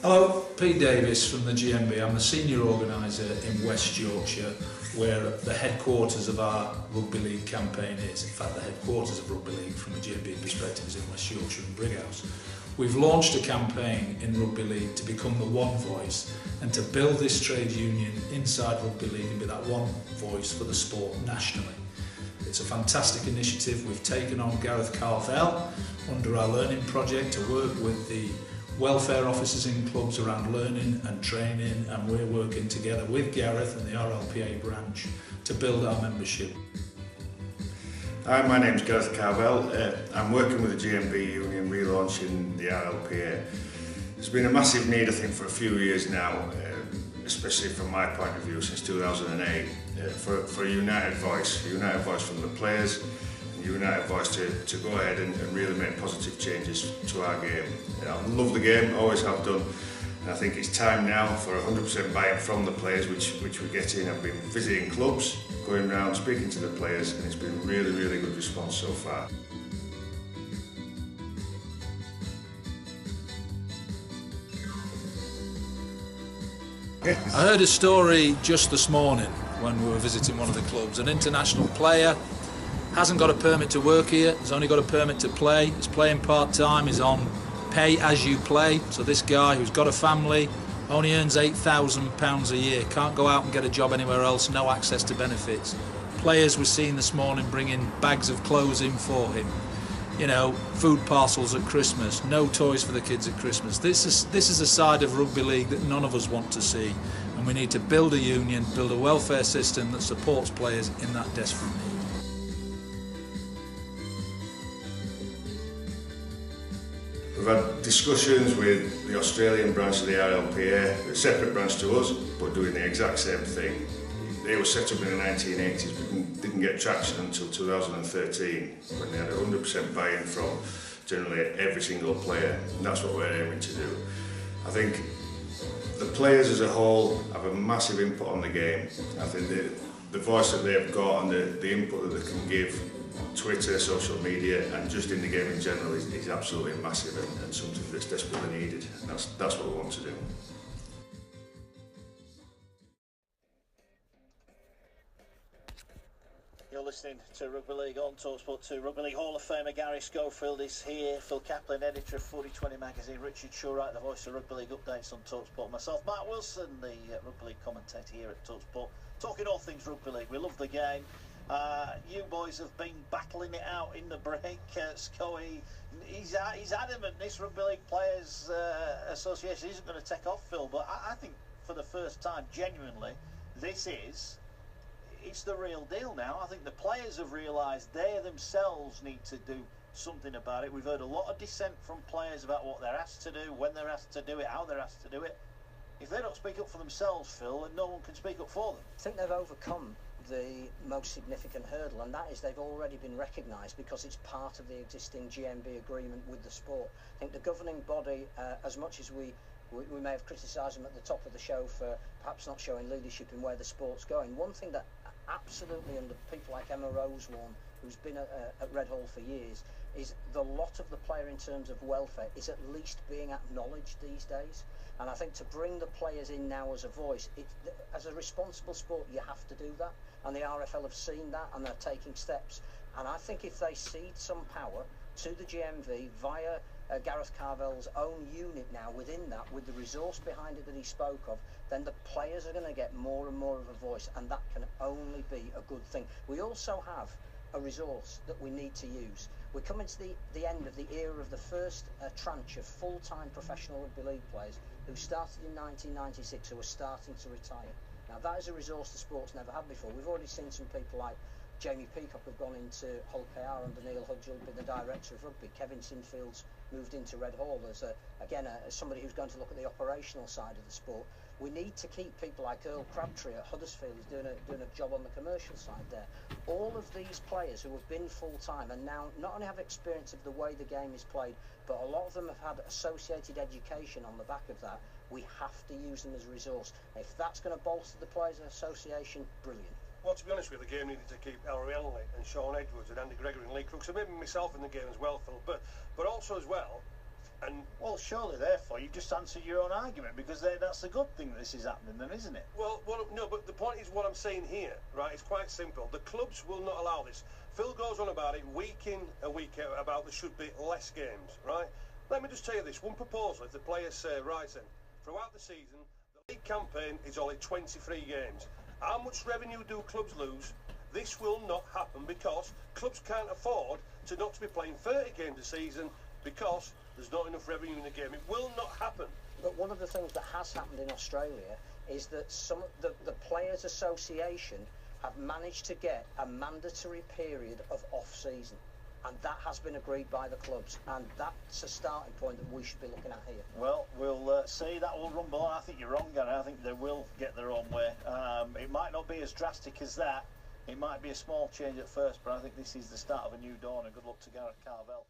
Hello, Pete Davis from the GMB. I'm the senior organiser in West Yorkshire, where the headquarters of our Rugby League campaign is. In fact, the headquarters of Rugby League from a GMB perspective is in West Yorkshire and Brighouse. We've launched a campaign in Rugby League to become the one voice and to build this trade union inside Rugby League and be that one voice for the sport nationally. It's a fantastic initiative. We've taken on Gareth Carvel under our learning project to work with the welfare officers in clubs around learning and training, and we're working together with Gareth and the RLPA branch to build our membership. Hi, my name's Gareth Carvel. I'm working with the GMB union relaunching the RLPA. There's been a massive need, I think, for a few years now, especially from my point of view since 2008, for a united voice from the players, a united voice to go ahead and really make positive changes to our game. I love the game, always have done, and I think it's time now for 100% buy-in from the players, which we're getting. I've been visiting clubs, going around speaking to the players, and it's been really good response so far. I heard a story just this morning when we were visiting one of the clubs. An international player hasn't got a permit to work here, he's only got a permit to play, he's playing part-time, he's on pay as you play. So this guy who's got a family only earns £8,000 a year, can't go out and get a job anywhere else, no access to benefits. Players were seen this morning bringing bags of clothes in for him, you know, food parcels at Christmas, no toys for the kids at Christmas. This is a side of rugby league that none of us want to see, and we need to build a union, build a welfare system that supports players in that desperate need. We've had discussions with the Australian branch of the RLPA, a separate branch to us, but doing the exact same thing. They were set up in the 1980s, but didn't get traction until 2013, when they had 100% buy-in from generally every single player, and that's what we're aiming to do. I think the players as a whole have a massive input on the game. I think the voice that they've got and the input that they can give, Twitter, social media, and just in the game in general is absolutely massive and something that's desperately needed. And that's what we want to do. You're listening to Rugby League on TalkSport 2. Rugby League Hall of Famer Gary Schofield is here. Phil Kaplan, editor of 4020 magazine. Richard Shurwright, the voice of Rugby League updates on TalkSport. Myself, Mark Wilson, the Rugby League commentator here at TalkSport. Talking all things Rugby League. We love the game. You boys have been battling it out in the break. Scoey, he's adamant this Rugby League Players Association isn't going to take off, Phil. But I think for the first time, genuinely, it's the real deal now. I think the players have realised they themselves need to do something about it. We've heard a lot of dissent from players about what they're asked to do, when they're asked to do it, how they're asked to do it. If they don't speak up for themselves, Phil, then no one can speak up for them. I think they've overcome the most significant hurdle, and that is they've already been recognised because it's part of the existing GMB agreement with the sport. I think the governing body, as much as we may have criticised them at the top of the show for perhaps not showing leadership in where the sport's going, one thing that absolutely, under people like Emma Rosewarne, who's been at Red Hall for years, is the lot of the player in terms of welfare is at least being acknowledged these days. And I think to bring the players in now as a voice, as a responsible sport, you have to do that. And the RFL have seen that and they're taking steps. And I think if they cede some power to the GMV via Gareth Carvel's own unit now within that, with the resource behind it that he spoke of, then the players are going to get more and more of a voice, and that can only be a good thing. We also have a resource that we need to use. We're coming to the end of the era of the first tranche of full-time professional rugby league players who started in 1996, who are starting to retire. Now that is a resource the sport's never had before. We've already seen some people like Jamie Peacock have gone into Hull KR under Neil Hudge, who'll be the director of rugby. Kevin Sinfield's moved into Red Hall as as somebody who's going to look at the operational side of the sport. We need to keep people like Earl Crabtree at Huddersfield, who's doing a job on the commercial side there. All of these players who have been full-time and now not only have experience of the way the game is played, but a lot of them have had associated education on the back of that. We have to use them as a resource. If that's going to bolster the Players Association, brilliant. Well, to be honest with you, the game needed to keep Ellery Henley and Sean Edwards and Andy Gregory and Lee Crooks, and maybe myself in the game as well, Phil, but also as well, And well, surely, therefore, you've just answered your own argument, because that's the good thing that this is happening, then, isn't it? well, no, but the point is what I'm saying here, right? It's quite simple. The clubs will not allow this. Phil goes on about it week in and week out about there should be less games, right? Let me just tell you this one proposal. If the players say, right then, throughout the season, the league campaign is only 23 games. How much revenue do clubs lose? This will not happen because clubs can't afford to not to be playing 30 games a season because there's not enough revenue in the game. It will not happen. But one of the things that has happened in Australia is that the Players Association have managed to get a mandatory period of off-season. And that has been agreed by the clubs, and that's a starting point that we should be looking at here. Well, we'll see. That will rumble on. I think you're wrong, Gary. I think they will get their own way. It might not be as drastic as that. It might be a small change at first, but I think this is the start of a new dawn, and good luck to Gareth Carvel.